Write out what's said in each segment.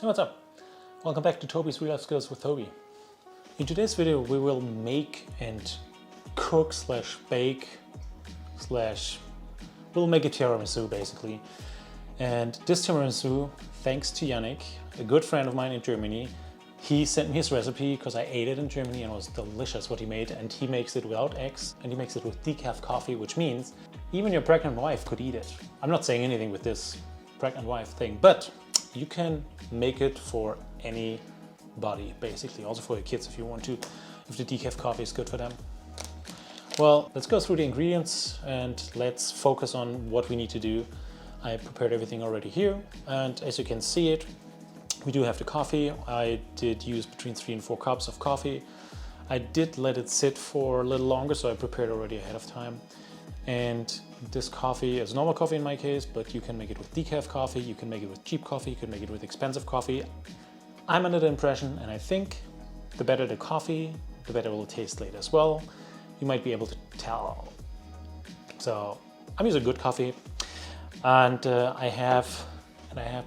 Hey, what's up? Welcome back to Toby's Real Life Skills with Toby. In today's video we will make and cook slash bake slash we'll make a tiramisu basically. And this tiramisu, thanks to Janik, a good friend of mine in Germany, he sent me his recipe because I ate it in Germany and it was delicious what he made, and he makes it without eggs and he makes it with decaf coffee, which means even your pregnant wife could eat it. I'm not saying anything with this pregnant wife thing, but you can make it for anybody basically, also for your kids if you want to, if the decaf coffee is good for them. Well, let's go through the ingredients and let's focus on what we need to do. I prepared everything already here, and as you can see it, we do have the coffee. I did use between 3 and 4 cups of coffee. I did let it sit for a little longer, so I prepared already ahead of time. And this coffee is normal coffee in my case, but you can make it with decaf coffee, you can make it with cheap coffee, you can make it with expensive coffee. I'm under the impression, and I think the better the coffee, the better it will taste later as well. You might be able to tell. So I'm using good coffee, and I have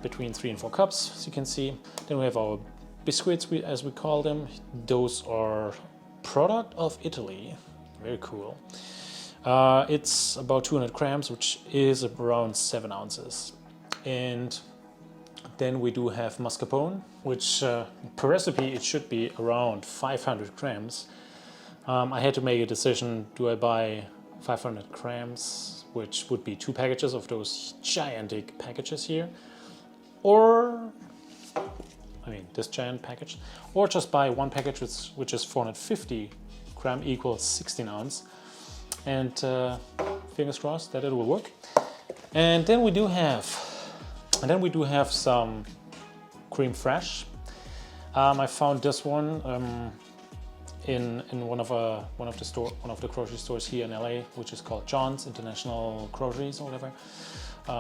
between 3 and 4 cups, as you can see. Then we have our biscuits, as we call them. Those are product of Italy. Very cool. It's about 200 grams, which is around 7 ounces. And then we do have mascarpone, which per recipe it should be around 500 grams. I had to make a decision, do I buy 500 grams, which would be 2 packages of those gigantic packages here, or, I mean this giant package, or just buy 1 package which is 450 gram equals 16 ounce. And fingers crossed that it will work. And then we do have some creme fraiche. I found this one in one of the grocery stores here in LA, which is called John's International Groceries or whatever.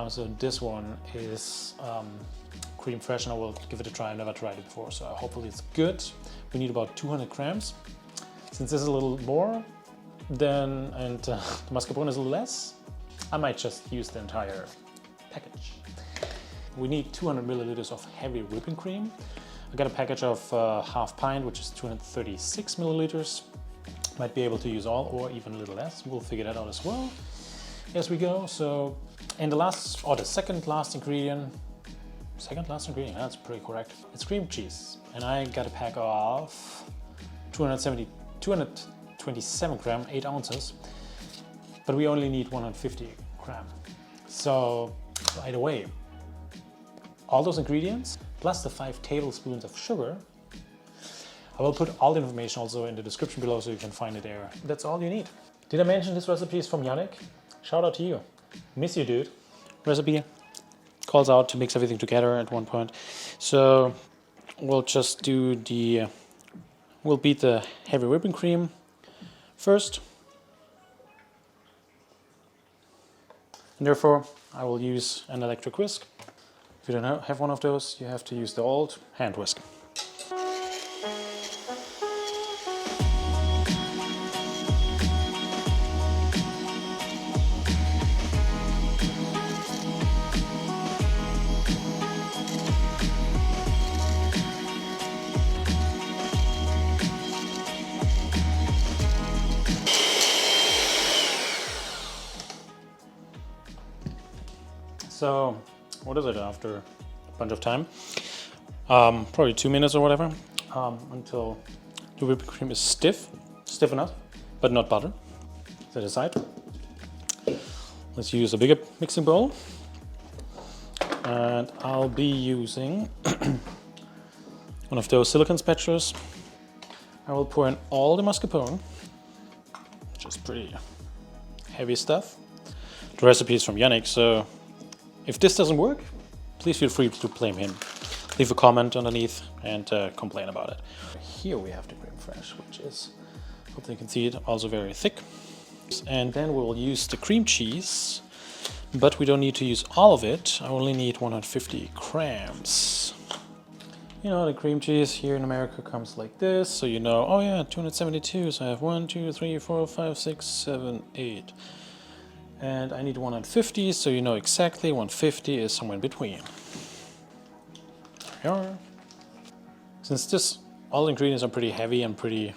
So this one is creme fraiche, and I will give it a try. I've never tried it before, so hopefully it's good. We need about 200 grams. Since this is a little more then, and the mascarpone is a little less, I might just use the entire package. We need 200 milliliters of heavy whipping cream. I got a package of half pint, which is 236 milliliters. Might be able to use all or even a little less. We'll figure that out as well as we go. So, and the second last ingredient, that's pretty correct. It's cream cheese, and I got a pack of 227 gram, 8 ounces, but we only need 150 gram. So right away, all those ingredients plus the 5 tablespoons of sugar. I will put all the information also in the description below so you can find it there. That's all you need. Did I mention this recipe is from Janik? Shout out to you. Miss you, dude. Recipe calls out to mix everything together at one point. So we'll just we'll beat the heavy whipping cream first, and therefore I will use an electric whisk. If you don't have one of those, you have to use the old hand whisk. So, what is it after a bunch of time? Probably 2 minutes or whatever, until the whipping cream is stiff enough, but not butter. Set aside. Let's use a bigger mixing bowl, and I'll be using one of those silicone spatulas. I will pour in all the mascarpone, which is pretty heavy stuff. The recipe is from Janik, so if this doesn't work, please feel free to blame him. Leave a comment underneath and complain about it. Here we have the creme fraiche, which is, hopefully you can see it, also very thick. And then we'll use the cream cheese, but we don't need to use all of it. I only need 150 grams. You know, the cream cheese here in America comes like this, so you know, oh yeah, 272, so I have 1, 2, 3, 4, 5, 6, 7, 8. And I need 150, so you know exactly 150 is somewhere in between. we are. Since all the ingredients are pretty heavy and pretty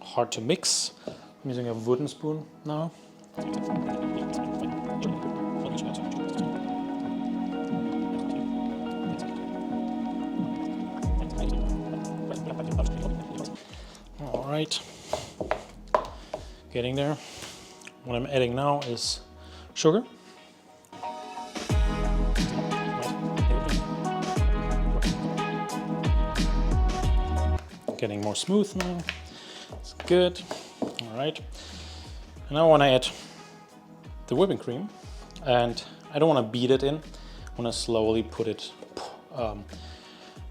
hard to mix, I'm using a wooden spoon now. All right, getting there. What I'm adding now is sugar. Getting more smooth now. It's good. All right. And now I want to add the whipping cream, and I don't want to beat it in. I want to slowly put it,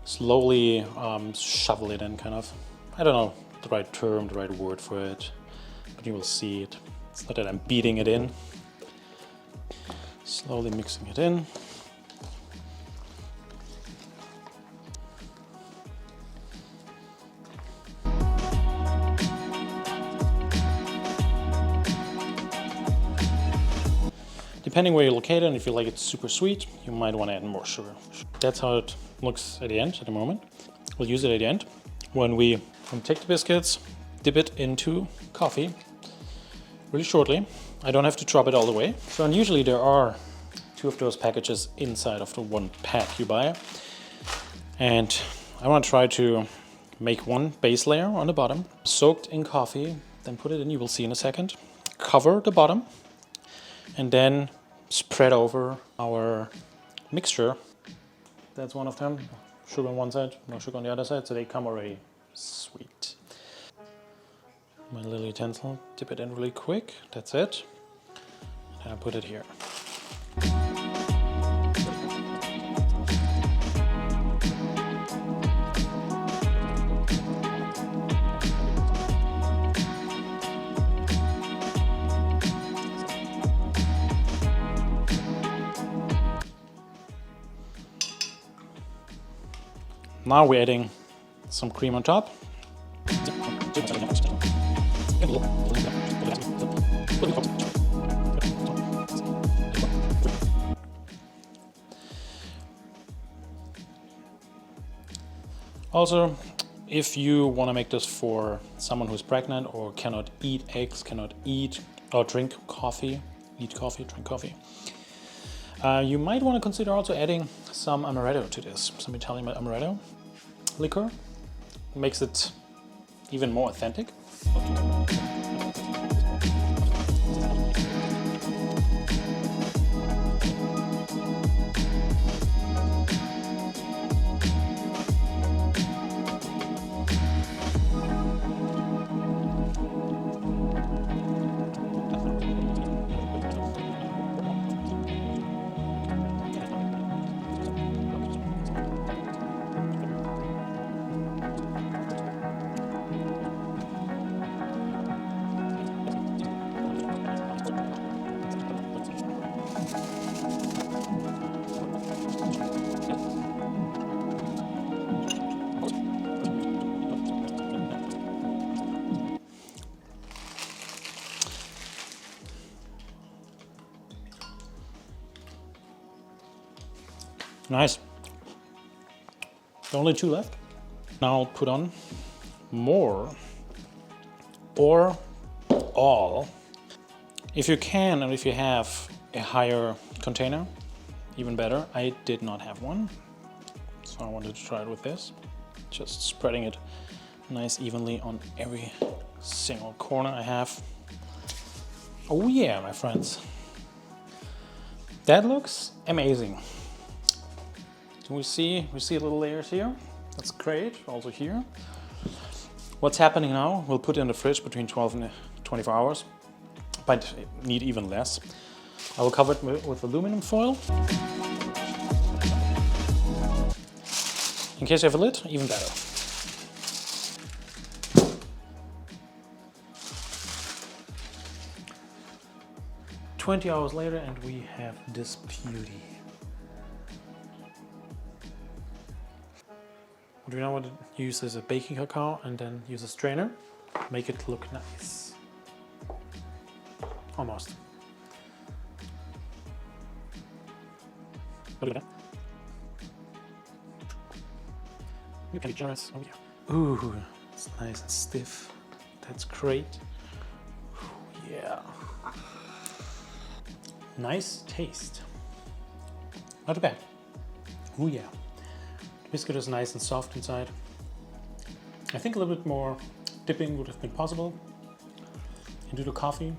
shovel it in, kind of. I don't know the right term, the right word for it, but you will see it. It's not that I'm beating it in. Slowly mixing it in. Depending where you're located, and if you like it super sweet, you might want to add more sugar. That's how it looks at the end, at the moment. We'll use it at the end when we take the biscuits, dip it into coffee really shortly. I don't have to drop it all the way. So usually there are 2 of those packages inside of the 1 pack you buy. And I want to try to make 1 base layer on the bottom, soaked in coffee, then put it in, you will see in a second. Cover the bottom, and then spread over our mixture. That's one of them. Sugar on one side, no sugar on the other side, so they come already sweet. My little utensil, dip it in really quick, that's it. And I put it here. Now we're adding some cream on top. Also, if you want to make this for someone who's pregnant or cannot eat eggs, cannot eat or drink coffee, drink coffee, you might want to consider also adding some amaretto to this, some Italian amaretto liquor. Makes it even more authentic. Nice. Only 2 left. Now I'll put on more or all. If you can, and if you have a higher container, even better. I did not have one, so I wanted to try it with this. Just spreading it nice evenly on every single corner I have. Oh yeah, my friends. That looks amazing. We see little layers here. That's great. Also here. What's happening now? We'll put it in the fridge between 12 and 24 hours, but need even less. I will cover it with aluminum foil. In case you have a lid, even better. "20 hours later, and we have this beauty. Do you know what it uses? A baking cacao and then use a strainer. Make it look nice. Almost. Look at that. You can be generous. Oh yeah. Ooh, it's nice and stiff. That's great. Ooh, yeah. Nice taste. Not bad. Ooh yeah. The biscuit is nice and soft inside. I think a little bit more dipping would have been possible into the coffee.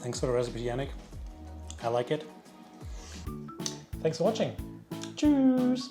Thanks for the recipe, Janik. I like it. Thanks for watching. Cheers!